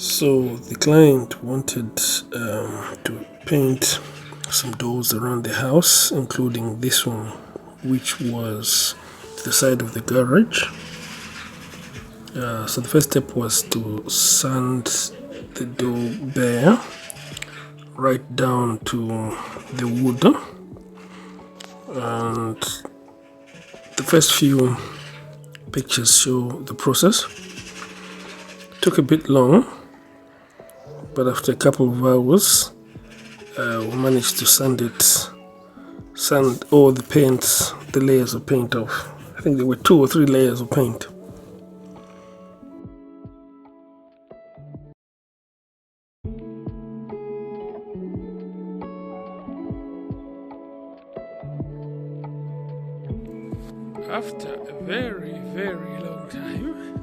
So the client wanted to paint some doors around the house, including this one, which was to the side of the garage. So the first step was to sand the door bare, right down to the wood, and the first few pictures show the process. It took a bit long, but after a couple of hours we managed to sand all the paints, the layers of paint off. I think there were 2 or 3 layers of paint. After a very, very long time,